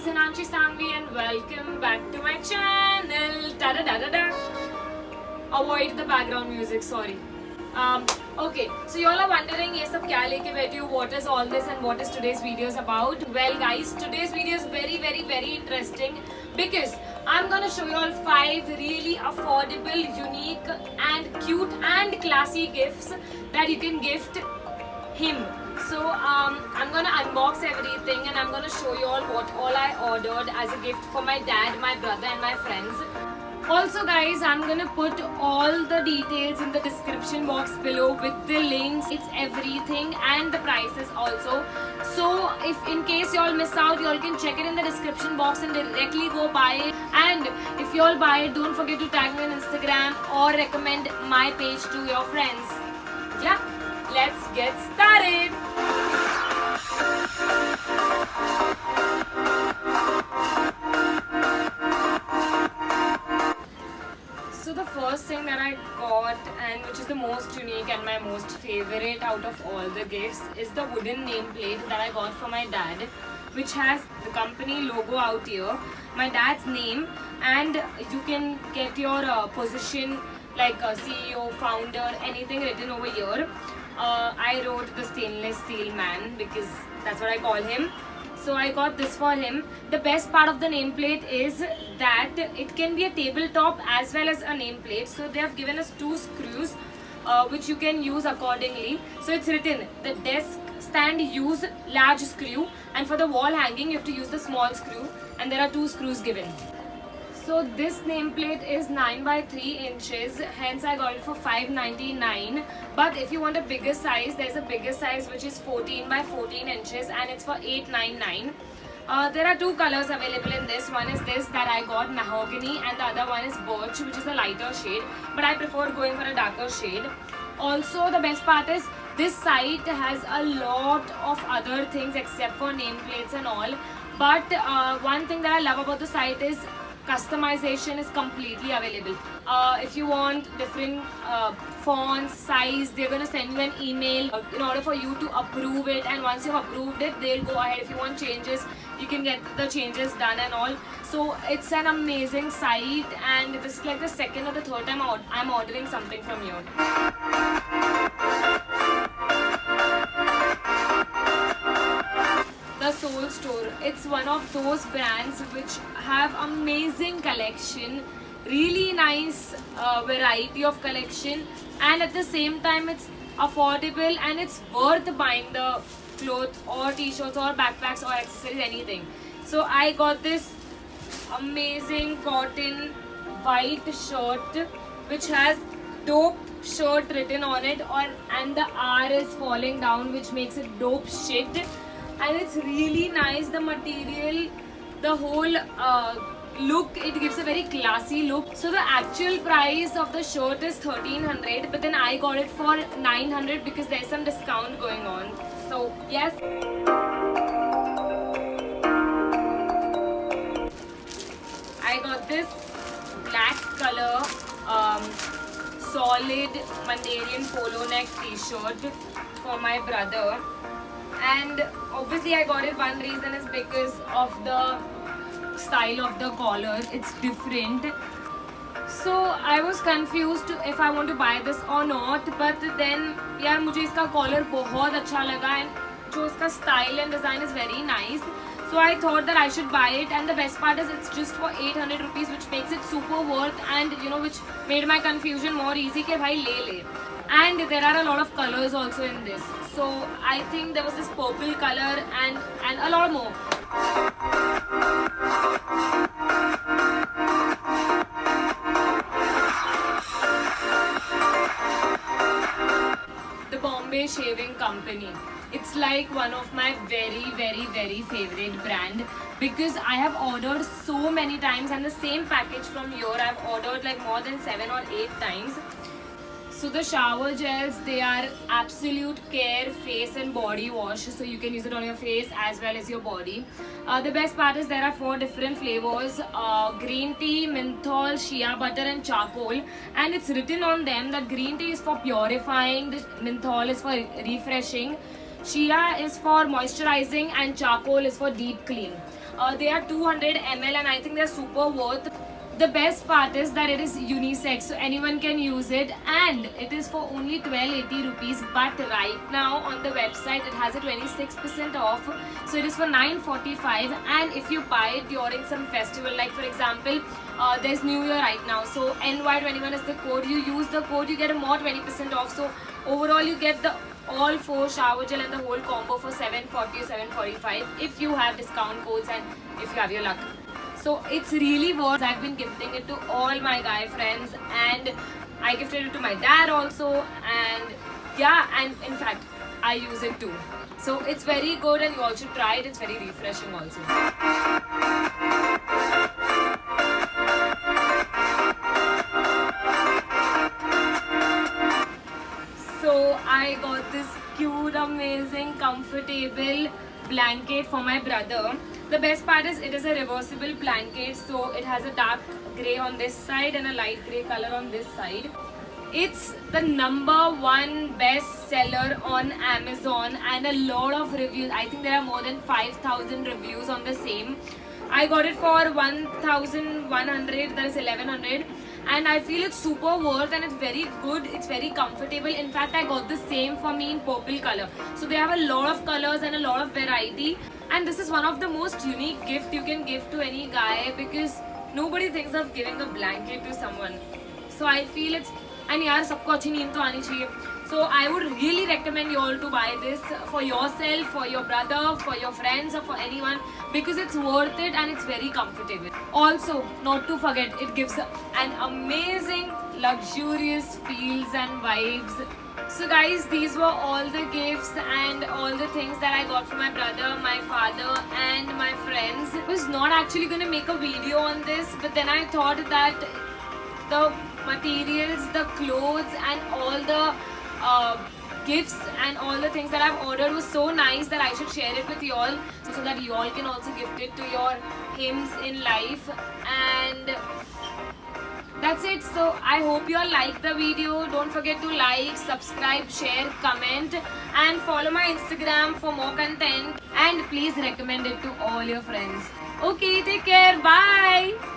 Hinanshi Sangvi and welcome back to my channel. Da da da da da. Avoid the background music, sorry. Okay, so you all are wondering, ये सब क्या लेके बैठी हूँ? What is all this and what is today's video is about? Well, guys, today's video is very interesting because I'm gonna show you all 5 really affordable, unique, and cute and classy gifts that you can gift him. So I'm gonna unbox everything and I'm gonna show you all what all I ordered as a gift for my dad, my brother, and my friends. Also, guys, I'm gonna put all the details in the description box below with the links. It's everything and the prices also. So if in case you all miss out, you all can check it in the description box and directly go buy it. And if you all buy it, don't forget to tag me on Instagram or recommend my page to your friends. Yeah, let's get started. So the first thing that I got, and which is the most unique and my most favorite out of all the gifts, is the wooden nameplate that I got for my dad, which has the company logo out here, my dad's name, and you can get your position like CEO, founder, anything written over here. I wrote the stainless steel man because that's what I call him. So I got this for him. The best part of the nameplate is that it can be a tabletop as well as a nameplate. So they have given us 2 screws which you can use accordingly. So it's written, the desk stand use large screw, and for the wall hanging you have to use the small screw, and there are 2 screws given. So this nameplate is 9 by 3 inches, hence I got it for $5.99. But if you want a bigger size, there's a bigger size which is 14 by 14 inches and it's for $8.99. There are 2 colors available in this. One is this that I got, mahogany, and the other one is birch, which is a lighter shade. But I prefer going for a darker shade. Also, the best part is this site has a lot of other things except for nameplates and all. But one thing that I love about the site is customization is completely available. If you want different fonts, size, they're gonna send you an email in order for you to approve it, and once you've approved it, they'll go ahead. If you want changes, you can get the changes done and all. So it's an amazing site, and this is like the second or the third time I'm ordering something from here. The Soul Store. It's one of those brands which have amazing collection, really nice variety of collection, and at the same time it's affordable and it's worth buying the clothes or t-shirts or backpacks or accessories, anything. So I got this amazing cotton white shirt which has dope shirt written on it, and the R is falling down, which makes it dope shit. And it's really nice, the material, the whole look, it gives a very classy look. So the actual price of the shirt is $1,300, but then I got it for $900 because there's some discount going on. So yes, I got this black color solid Mandarian polo neck t-shirt for my brother. And obviously I got it, one reason is because of the style of the collar, it's different. So I was confused if I want to buy this or not, but then यार मुझे इसका collar बहुत अच्छा लगा, and जो इसका style and design is very nice. So I thought that I should buy it, and the best part is it's just for 800 rupees, which makes it super worth, and you know, which made my confusion more easy कि भाई ले. And there are a lot of colors also in this. So I think there was this purple color and a lot more. The Bombay Shaving Company. It's like one of my very favorite brand because I have ordered so many times, and the same package from here I've ordered like more than 7 or 8 times. So the shower gels, they are absolute care face and body wash, so you can use it on your face as well as your body. The best part is there are 4 different flavors, green tea, menthol, shea butter and charcoal, and it's written on them that green tea is for purifying, the menthol is for refreshing, shea is for moisturizing, and charcoal is for deep clean. They are 200 ml and I think they're super worth. The best part is that it is unisex, so anyone can use it, and it is for only 1280 rupees. But right now on the website it has a 26% off, so it is for 945. And if you buy it during some festival, like for example, there's New Year right now, so NY21 is the code. You use the code, you get a more 20% off. So overall, you get the all 4 shower gel and the whole combo for 740 or 745 if you have discount codes and if you have your luck. So it's really worth. I've been gifting it to all my guy friends, and I gifted it to my dad also, and yeah, and in fact I use it too. So it's very good and you all should try it. It's very refreshing also. So I got this cute, amazing, comfortable blanket for my brother. The best part is it is a reversible blanket, so it has a dark grey on this side and a light grey color on this side. It's the #1 best seller on Amazon and a lot of reviews. I think there are more than 5,000 reviews on the same. I got it for 1,100, that is 1,100, and I feel it's super worth and it's very good. It's very comfortable. In fact, I got the same for me in purple color. So they have a lot of colors and a lot of variety. And this is one of the most unique gift you can give to any guy, because nobody thinks of giving a blanket to someone. So I feel it's, and yaar sabko achhi neend to aani chahiye. So I would really recommend you all to buy this for yourself, for your brother, for your friends, or for anyone, because it's worth it and it's very comfortable. Also, not to forget, it gives an amazing, luxurious feels and vibes. So guys, these were all the gifts and all the things that I got from my brother, my father and my friends. I was not actually going to make a video on this, but then I thought that the materials, the clothes and all the gifts and all the things that I've ordered was so nice that I should share it with you all, so that you all can also gift it to your hims in life. And that's it. So I hope you all like the video. Don't forget to like, subscribe, share, comment and follow my Instagram for more content, and please recommend it to all your friends. Okay, take care. Bye.